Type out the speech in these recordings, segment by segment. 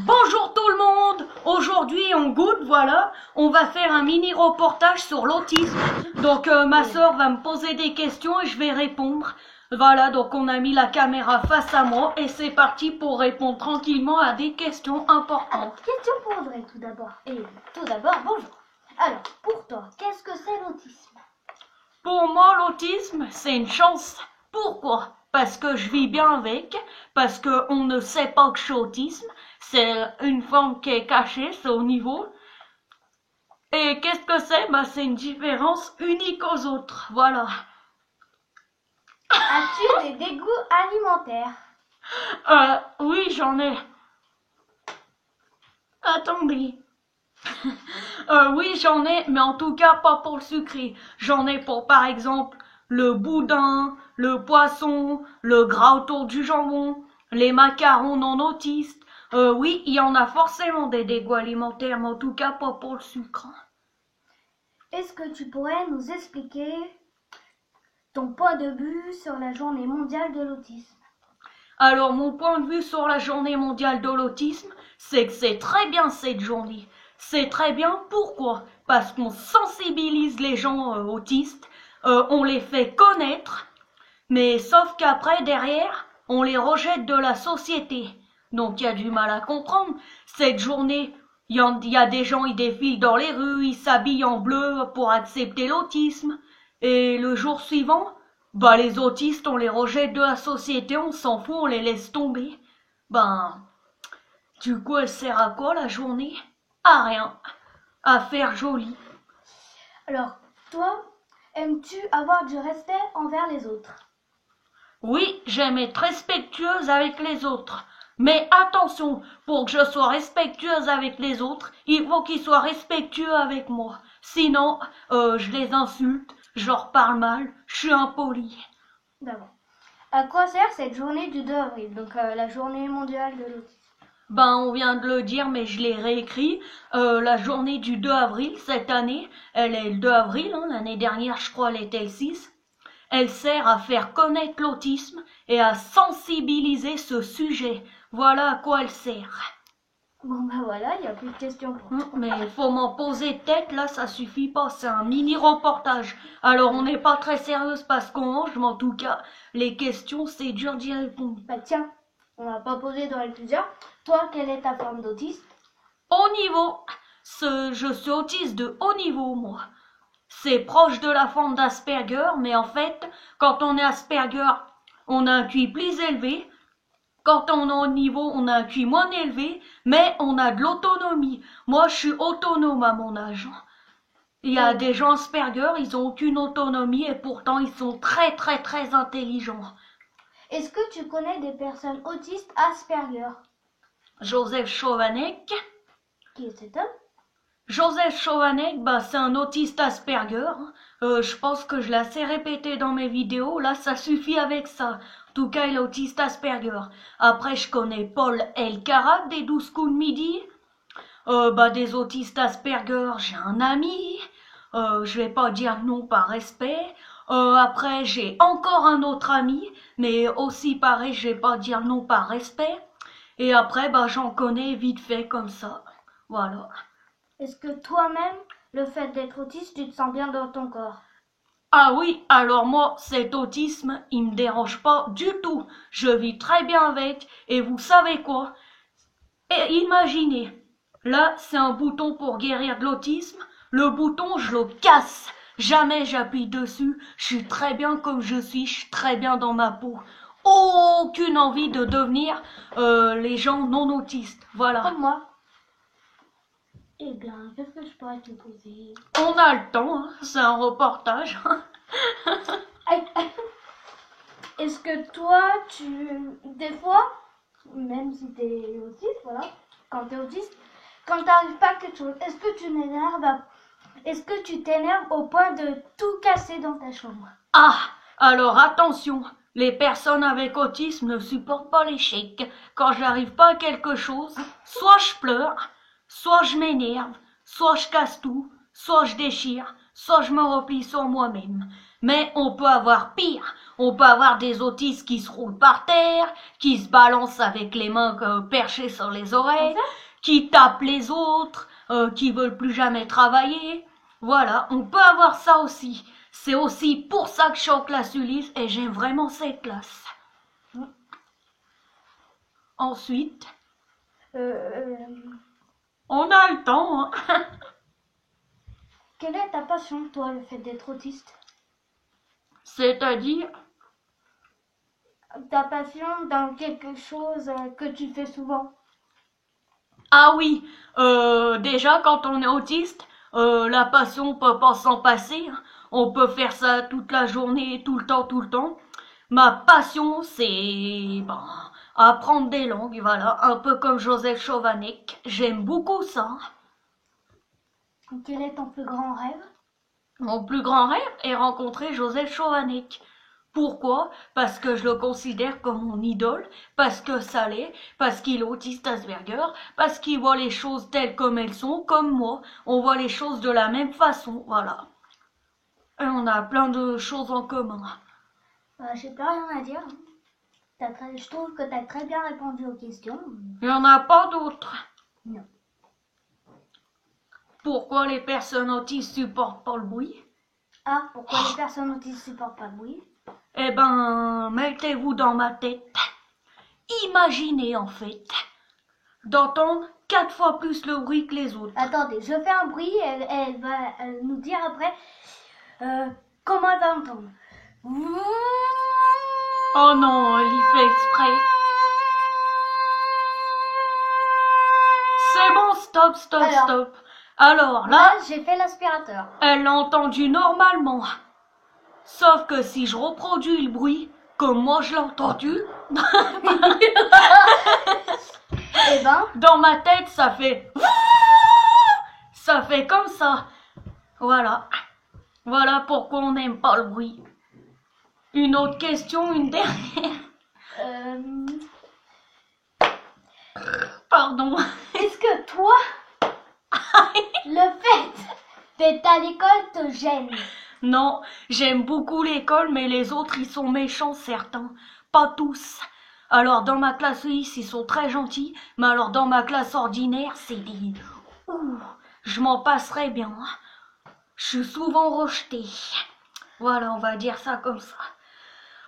Bonjour tout le monde. Aujourd'hui on goûte, voilà. On va faire un mini reportage sur l'autisme. Donc ma soeur va me poser des questions et je vais répondre. Voilà, donc on a mis la caméra face à moi et c'est parti pour répondre tranquillement à des questions importantes. Alors, question pour Audrey tout d'abord. Et tout d'abord, bonjour. Alors, pour toi, qu'est-ce que c'est l'autisme? Pour moi, l'autisme, c'est une chance. Pourquoi? Parce que je vis bien avec, parce qu'on ne sait pas que je suis autisme. C'est une forme qui est cachée, c'est au niveau. Et qu'est-ce que c'est? C'est une différence unique aux autres, voilà. As-tu des dégoûts alimentaires? Oui, j'en ai. Attendez. Oui, j'en ai, mais en tout cas pas pour le sucré. J'en ai pour, par exemple, le boudin, le poisson, le gras autour du jambon, les macarons non autistes. Oui, il y en a forcément des dégoûts alimentaires, mais en tout cas pas pour le sucre. Est-ce que tu pourrais nous expliquer ton point de vue sur la journée mondiale de l'autisme? Alors, mon point de vue sur la journée mondiale de l'autisme, c'est que c'est très bien cette journée. C'est très bien, pourquoi? Parce qu'on sensibilise les gens autistes, on les fait connaître, mais sauf qu'après, derrière, on les rejette de la société. Donc, il y a du mal à comprendre. Cette journée, il y a des gens, ils défilent dans les rues, ils s'habillent en bleu pour accepter l'autisme. Et le jour suivant, les autistes, on les rejette de la société, on s'en fout, on les laisse tomber. Du coup, elle sert à quoi la journée? À rien. À faire joli. Alors, toi, aimes-tu avoir du respect envers les autres? Oui, j'aime être respectueuse avec les autres. Mais attention, pour que je sois respectueuse avec les autres, il faut qu'ils soient respectueux avec moi. Sinon, je les insulte, je leur parle mal, je suis impoli. D'abord. À quoi sert cette journée du 2 avril, donc la journée mondiale de l'autisme? On vient de le dire, mais je l'ai réécrit. La journée du 2 avril, cette année, elle est le 2 avril, l'année dernière, je crois, elle était le 6. Elle sert à faire connaître l'autisme et à sensibiliser ce sujet. Voilà à quoi elle sert. Bon voilà, il n'y a plus de questions pour toi. Mais il faut m'en poser de tête, là, ça suffit pas, c'est un mini reportage. Alors on n'est pas très sérieuse parce qu'on mange, mais en tout cas, les questions, c'est dur d'y répondre. Tiens, on n'a pas posé dans les plusieurs. Toi, quelle est ta forme d'autisme? Haut niveau, je suis autiste de haut niveau, moi. C'est proche de la forme d'Asperger, mais en fait, quand on est Asperger, on a un QI plus élevé. Quand on est au niveau, on a un QI moins élevé, mais on a de l'autonomie. Moi, je suis autonome à mon âge. Il y a des gens Asperger, ils ont aucune autonomie et pourtant ils sont très très très intelligents. Est-ce que tu connais des personnes autistes Asperger? Joseph Chovanec. Qui est cet homme? Joseph Chovanec, c'est un autiste Asperger. Je pense que je l'ai assez répété dans mes vidéos. Là, ça suffit avec ça. En tout cas, il est autiste Asperger. Après, je connais Paul Elkarat des 12 coups de midi. Des autistes Asperger, j'ai un ami. Je vais pas dire non par respect. Après, j'ai encore un autre ami, mais aussi pareil, je vais pas dire non par respect. Et après, j'en connais vite fait comme ça. Voilà. Est-ce que toi-même, le fait d'être autiste, tu te sens bien dans ton corps? Ah oui, alors moi, cet autisme, il me dérange pas du tout. Je vis très bien avec, et vous savez quoi? Et imaginez, là, c'est un bouton pour guérir de l'autisme. Le bouton, je le casse. Jamais j'appuie dessus. Je suis très bien comme je suis très bien dans ma peau. Aucune envie de devenir les gens non autistes. Voilà. Comme moi. Eh bien, qu'est-ce que je pourrais te poser? On a le temps, hein. C'est un reportage. Est-ce que toi, des fois, même si t'es autiste, voilà, quand t'es autiste, quand t'arrives pas à quelque chose, est-ce que tu t'énerves au point de tout casser dans ta chambre? Ah, alors attention, les personnes avec autisme ne supportent pas l'échec. Quand je n'arrive pas à quelque chose, soit je pleure, soit je m'énerve, soit je casse tout, soit je déchire, soit je me replie sur moi-même. Mais on peut avoir pire. On peut avoir des autistes qui se roulent par terre, qui se balancent avec les mains perchées sur les oreilles, qui tapent les autres, qui veulent plus jamais travailler. Voilà, on peut avoir ça aussi. C'est aussi pour ça que je suis en classe Ulysse et j'aime vraiment cette classe. Ensuite, on a le temps. Hein. Quelle est ta passion, toi, le fait d'être autiste? C'est-à-dire, Ta passion dans quelque chose que tu fais souvent? ah oui, déjà quand on est autiste, la passion on peut pas s'en passer. Hein. On peut faire ça toute la journée, tout le temps, tout le temps. Ma passion, c'est apprendre des langues, voilà, un peu comme Joseph Chovanec. J'aime beaucoup ça. Quel est ton plus grand rêve? Mon plus grand rêve est rencontrer Joseph Chovanec. Pourquoi? Parce que je le considère comme mon idole, parce que ça l'est, parce qu'il est autiste Asperger, parce qu'il voit les choses telles comme elles sont, comme moi. On voit les choses de la même façon, voilà. Et on a plein de choses en commun. J'ai plus rien à dire. Je trouve que tu as très bien répondu aux questions. Il n'y en a pas d'autres. Non. Pourquoi les personnes autistes supportent pas le bruit? Ah, pourquoi les personnes autistes supportent pas le bruit? Eh ben, mettez-vous dans ma tête. Imaginez en fait d'entendre 4 fois plus le bruit que les autres. Attendez, je fais un bruit, elle va nous dire après comment elle va entendre. Oh non, elle y fait exprès. C'est bon, stop. Alors là, j'ai fait l'aspirateur. elle l'a entendu normalement. Sauf que si je reproduis le bruit, comme moi je l'ai entendu, Eh ben, dans ma tête, ça fait... Ça fait comme ça. Voilà. Voilà pourquoi on n'aime pas le bruit. Une autre question, une dernière. Pardon. Est-ce que toi, le fait d'être à l'école te gêne? Non, j'aime beaucoup l'école, mais les autres, ils sont méchants, certains. Pas tous. Alors, dans ma classe Ulysse, ils sont très gentils, mais alors dans ma classe ordinaire, c'est des... Ouh, je m'en passerai bien. Je suis souvent rejetée. Voilà, on va dire ça comme ça.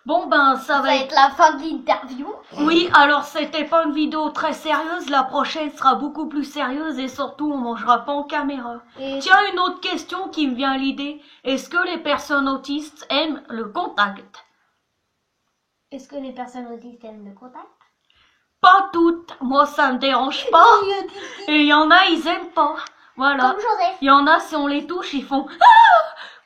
Bon, ben, ça va être la fin de l'interview. Oui, alors c'était pas une vidéo très sérieuse. La prochaine sera beaucoup plus sérieuse et surtout, on mangera pas en caméra. Tiens, une autre question qui me vient à l'idée. Est-ce que les personnes autistes aiment le contact? Est-ce que les personnes autistes aiment le contact? Pas toutes. Moi, ça me dérange pas. Et il y en a, ils aiment pas. Voilà. Comme Joseph. Il y en a, si on les touche, ils font... Ah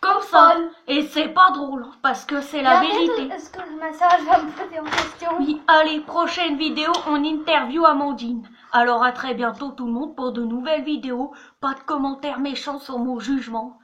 comme ça. Et c'est pas drôle, parce que c'est la vérité. Est-ce que le massage va me poser en question? Oui, allez, prochaine vidéo, on interview Amandine. Alors à très bientôt tout le monde pour de nouvelles vidéos. Pas de commentaires méchants sur mon jugement.